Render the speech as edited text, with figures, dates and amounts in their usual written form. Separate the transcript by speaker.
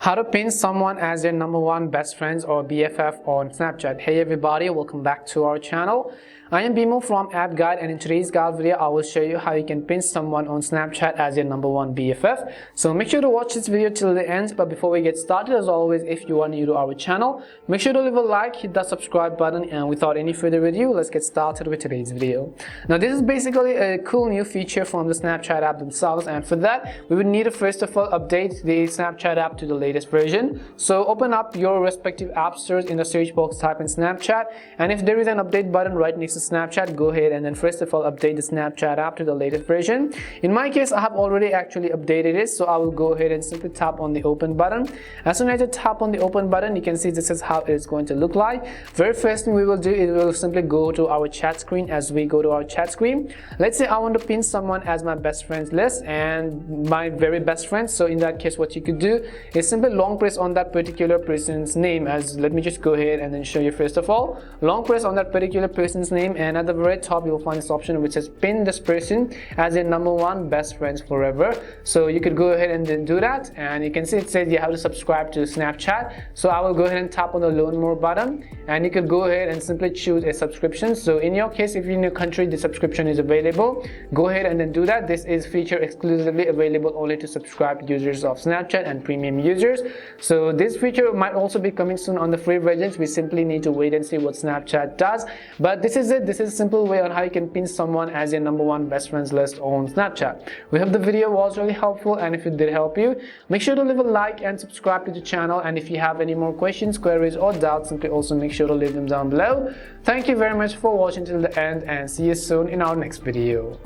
Speaker 1: How to pin someone as your #1 best friends or BFF on Snapchat. Hey everybody, welcome back to our channel. I am Bimo from App Guide, and in today's guide video I will show you how you can pin someone on Snapchat as your #1 BFF. So make sure to watch this video till the end. But before we get started, as always, if you are new to our channel, make sure to leave a like, hit that subscribe button, and without any further ado, let's get started with today's video. Now this is basically a cool new feature from the Snapchat app themselves, and for that we would need to first of all update the Snapchat app to the latest version. So open up your respective app stores, in the search box type in Snapchat, and if there is an update button right next to Snapchat, go ahead and then first of all update the Snapchat app to the latest version. In my case, I have already actually updated it, so I will go ahead and simply tap on the open button. As soon as you tap on the open button, you can see this is how it's going to look like. Very first thing we will do is we will simply go to our chat screen. As we go to our chat screen, let's say I want to pin someone as my best friends list and my very best friend. So in that case, what you could do is simply long press on that particular person's name. As let me just go ahead and then show you. First of all, long press on that particular person's name, and at the very top you'll find this option which says pin this person as your #1 best friends forever. So you could go ahead and then do that, and you can see it says you have to subscribe to Snapchat. So I will go ahead and tap on the learn more button, and you could go ahead and simply choose a subscription. So in your case, if you're in your country the subscription is available, go ahead and then do that. This is feature exclusively available only to subscribed users of Snapchat and premium users. So this feature might also be coming soon on the free versions. We simply need to wait and see what Snapchat does. But this is it. This is a simple way on how you can pin someone as your #1 best friends list on Snapchat. We hope the video was really helpful, and if it did help you, make sure to leave a like and subscribe to the channel. And if you have any more questions, queries or doubts, simply also make sure to leave them down below. Thank you very much for watching till the end, and see you soon in our next video.